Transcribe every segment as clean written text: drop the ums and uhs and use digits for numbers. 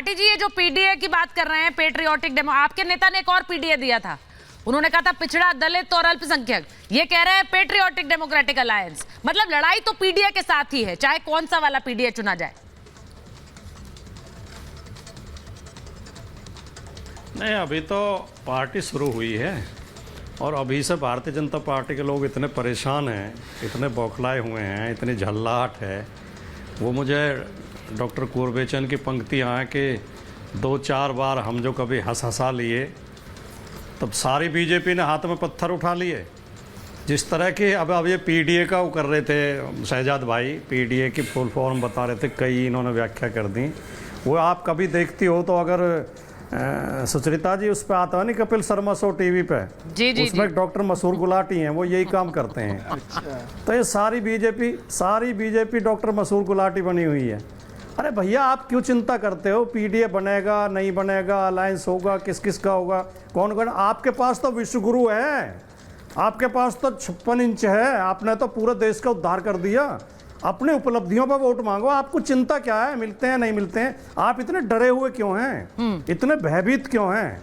भाटी जी, ये जो पीडीए की बात कर रहे हैं, पेट्रियोटिक डेमो, आपके नेता ने एक और पीडीए दिया था, उन्होंने कहा था पिछड़ा, दलित और अल्पसंख्यक। ये कह रहे हैं पेट्रियोटिक डेमोक्रेटिक अलायंस। मतलब लड़ाई तो पीडीए के साथ ही है, चाहे कौन सा वाला पीडीए चुना जाए। नहीं, अभी तो पार्टी शुरू हुई है और अभी से भारतीय जनता पार्टी के लोग इतने परेशान हैं, इतने बौखलाए हुए हैं, इतनी झल्लाहट है। वो मुझे डॉक्टर कुरबेचन की पंक्तियाँ हैं कि 2-4 बार हम जो कभी हंसा लिए, तब सारी बीजेपी ने हाथ में पत्थर उठा लिए। जिस तरह की अब ये पीडीए का वो कर रहे थे शहजाद भाई, पीडीए की फुल फॉर्म बता रहे थे, कई इन्होंने व्याख्या कर दी। वो आप कभी देखती हो तो, अगर सुचरिता जी उस पर आता है नहीं कपिल शर्मा शो टीवी पे, जी उसमें डॉक्टर मसूर गुलाटी हैं, वो यही काम करते हैं। अच्छा। तो ये सारी बीजेपी डॉक्टर मसूर गुलाटी बनी हुई है। अरे भैया, आप क्यों चिंता करते हो? पीडीए बनेगा नहीं बनेगा, अलायंस होगा, किस किस का होगा, कौन कौन? आपके पास तो विश्वगुरु है, आपके पास तो 56 इंच है, आपने तो पूरे देश का उद्धार कर दिया। अपने उपलब्धियों पर वोट मांगो, आपको चिंता क्या है? मिलते हैं नहीं मिलते हैं? आप इतने डरे हुए क्यों हैं? इतने भयभीत क्यों हैं?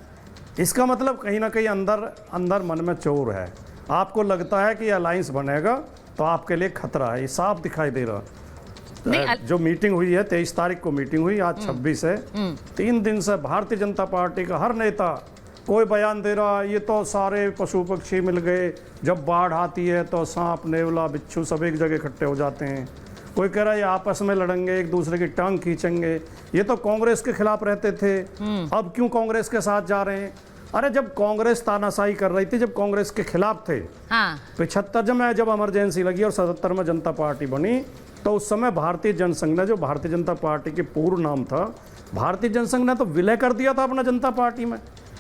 इसका मतलब कहीं ना कहीं अंदर मन में चोर है। आपको लगता है कि अलायंस बनेगा तो आपके लिए खतरा है, ये साफ दिखाई दे रहा। जो मीटिंग हुई है 23 तारीख को मीटिंग हुई, आज 26 है, 3 दिन से भारतीय जनता पार्टी का हर नेता कोई बयान दे रहा, ये तो सारे पशु पक्षी मिल गए, जब बाढ़ आती है तो सांप नेवला बिच्छू सब एक जगह इकट्ठे हो जाते हैं। कोई कह रहा है ये आपस में लड़ेंगे, एक दूसरे की टांग खींचेंगे, ये तो कांग्रेस के खिलाफ रहते थे, अब क्यों कांग्रेस के साथ जा रहे हैं? अरे जब कांग्रेस तानाशाही कर रही थी, जब कांग्रेस के खिलाफ थे, 75 में जब इमरजेंसी लगी और 77 में जनता पार्टी बनी, तो उस समय भारतीय जनसंघ ने, जो भारतीय जनता पार्टी के पूर्व नाम था, भारतीय जनसंघ ने तो विलय कर दिया था अपना जनता पार्टी में,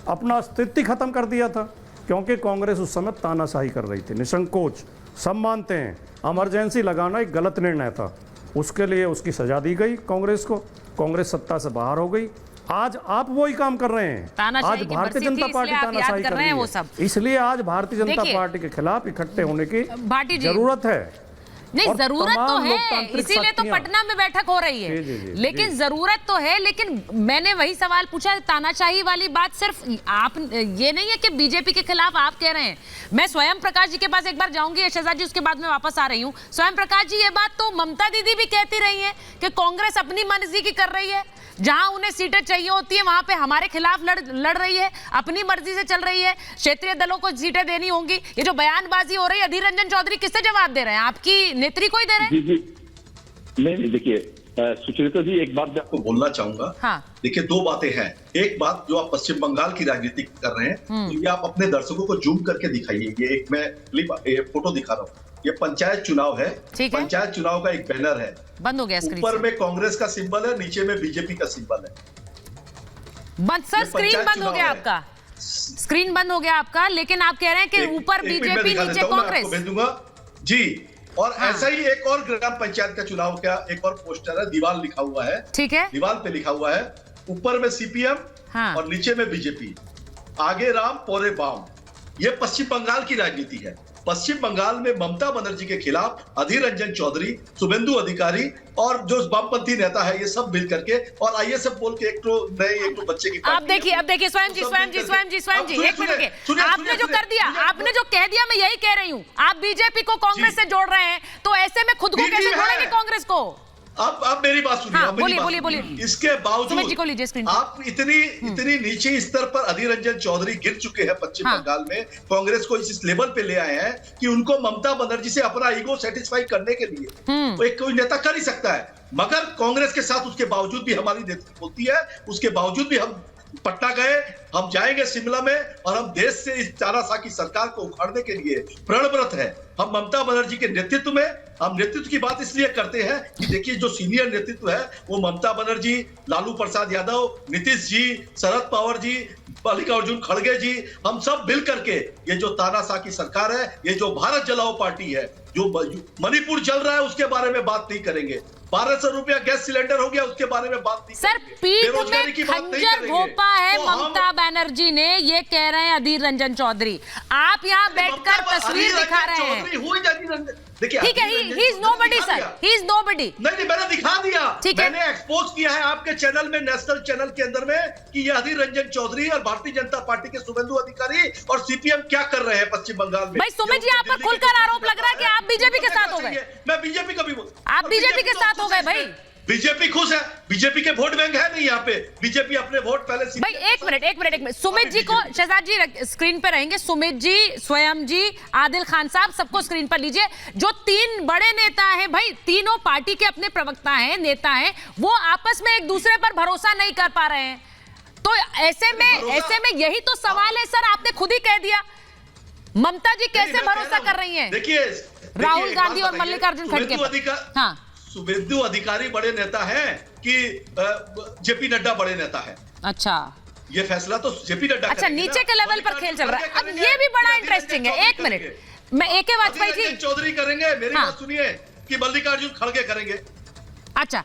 अपना अस्तित्व खत्म कर दिया था, क्योंकि कांग्रेस उस समय तानाशाही कर रही थी निसंकोच। सब मानते हैं इमरजेंसी लगाना एक गलत निर्णय था, उसके लिए उसकी सजा दी गई कांग्रेस को, कांग्रेस सत्ता से बाहर हो गई। आज आप वही काम कर रहे हैं, आज भारतीय जनता पार्टी तानाशाही कर रही है, इसलिए आज भारतीय जनता पार्टी के खिलाफ इकट्ठे होने की जरूरत है। नहीं, जरूरत तो है, इसीलिए तो पटना में बैठक हो रही है। जी, लेकिन जरूरत तो है, लेकिन मैंने वही सवाल पूछा, तानाशाही वाली बात सिर्फ आप, ये नहीं है कि बीजेपी के खिलाफ आप कह रहे हैं। मैं स्वयं प्रकाश जी के पास एक बार जाऊंगी शहजाद जी, उसके बाद में वापस आ रही हूँ। स्वयं प्रकाश जी, ये बात तो ममता दीदी भी कहती रही है कि कांग्रेस अपनी मर्जी की कर रही है, जहां उन्हें सीटें चाहिए होती है वहां पे हमारे खिलाफ लड़ रही है, अपनी मर्जी से चल रही है, क्षेत्रीय दलों को सीटें देनी होंगी। ये जो बयानबाजी हो रही है, अधीर रंजन चौधरी किससे जवाब दे रहे हैं? आपकी नेत्री को ही दे रहे हैं? जी नहीं, देखिए सुचरिता जी, एक बात मैं आपको बोलना चाहूंगा। हाँ। देखिए, 2 बातें हैं। एक बात, जो आप पश्चिम बंगाल की राजनीति कर रहे हैं, तो ये आप अपने दर्शकों को जूम करके दिखाइए। ये एक मैं फोटो दिखा रहा हूँ, ये पंचायत चुनाव है, पंचायत चुनाव का एक बैनर है, बंद हो गया स्क्रीन, ऊपर में कांग्रेस का सिंबल है, नीचे में बीजेपी का सिंबल है। सर स्क्रीन बंद हो गया आपका, स्क्रीन बंद हो गया आपका, लेकिन आप कह रहे हैं कि ऊपर बीजेपी नीचे कांग्रेस। भेजूंगा जी। और ऐसा ही एक और ग्राम पंचायत का चुनाव का एक और पोस्टर है, दीवार लिखा हुआ है, ठीक है, दीवार पे लिखा हुआ है, ऊपर में सीपीएम और नीचे में बीजेपी, आगे राम पोरे बाम। ये पश्चिम बंगाल की राजनीति है। पश्चिम बंगाल में ममता बनर्जी के खिलाफ अधीर रंजन चौधरी, शुभेंदु अधिकारी और जो वामपंथी नेता है, ये सब मिल करके और आईएसएफ बोल के एक तो बच्चे की, अब देखिए स्वयं जी, एक मिनट, आपने जो कर दिया, आपने जो कह दिया, मैं यही कह रही हूँ, आप बीजेपी को कांग्रेस से जोड़ रहे हैं, तो ऐसे में खुद को कैसे जोड़ेंगे कांग्रेस को? अब मेरी बात सुनिए, बोलिए। इसके बावजूद आप इतनी नीचे स्तर पर अधीर रंजन चौधरी गिर चुके हैं पश्चिम बंगाल में, कांग्रेस को इस लेवल पे ले आए हैं कि उनको ममता बनर्जी से अपना ईगो सेटिस्फाई करने के लिए तो एक कोई नेता कर ही सकता है। मगर कांग्रेस के साथ उसके बावजूद भी हमारी नेतृत्व होती है, उसके बावजूद भी हम पटना गए, हम जाएंगे शिमला में, और हम देश से इस तानाशाह की सरकार को उखाड़ने के लिए प्रणव्रत है। हम ममता बनर्जी के नेतृत्व में, हम नेतृत्व की बात इसलिए करते हैं कि देखिए, जो सीनियर नेतृत्व है वो ममता बनर्जी, लालू प्रसाद यादव, नीतीश जी, शरद पवार जी, मल्लिकार्जुन खड़गे जी, हम सब मिल करके ये जो तानाशाह की सरकार है, ये जो भारत जलाओ पार्टी है, जो मणिपुर चल रहा है उसके बारे में बात नहीं करेंगे, 1200 रुपया गैस सिलेंडर हो गया उसके बारे में बात नहीं सर, पीठ में खंजर घोंपा है ममता बनर्जी ने, ये कह रहे हैं अधीर रंजन चौधरी। आप यहाँ बैठकर तस्वीर दिखा रहे हैं। देखिए ठीक है, he is nobody sir, he is nobody. नहीं, मैंने दिखा दिया, ठीक है, मैंने एक्सपोज किया है आपके चैनल में, नेशनल चैनल के अंदर में, कि यह अधीर रंजन चौधरी और भारतीय जनता पार्टी के शुभेंदु अधिकारी और सीपीएम क्या कर रहे हैं पश्चिम बंगाल में। भाई सुमित जी, आप पर खुलकर आरोप लग रहा है कि आप बीजेपी के साथ हो गए। मैं बीजेपी का भी, आप बीजेपी के साथ हो गए भाई। बीजेपी खुश है, बीजेपी के वोट बैंक है नहीं यहाँ पे, बीजेपी अपने वोट पहले। भाई एक मिनट, सुमित जी को, शहजाद जी स्क्रीन पे रहेंगे, सुमित जी, स्वयं जी, आदिल खान साहब, सबको स्क्रीन पर लीजिए। जो तीन बड़े नेता हैं भाई, तीनों पार्टी के अपने प्रवक्ता हैं, नेता हैं, वो आपस में एक दूसरे पर भरोसा नहीं कर पा रहे हैं। तो ऐसे में यही तो सवाल है सर, आपने खुद ही कह दिया। ममता जी कैसे भरोसा कर रही हैं? देखिए, राहुल गांधी और मल्लिकार्जुन खड़गे पर। हाँ, शुभेंदु अधिकारी बड़े नेता हैं कि जेपी नड्डा बड़े नेता है? अच्छा, ये फैसला तो जेपी नड्डा अच्छा, नीचे के लेवल पर खेल चल रहा है। अब ये भी बड़ा इंटरेस्टिंग है। एक मिनट, मैं AK वाजपेयी जी, चौधरी करेंगे, मेरी बात सुनिए, कि मल्लिकार्जुन खड़गे करेंगे। अच्छा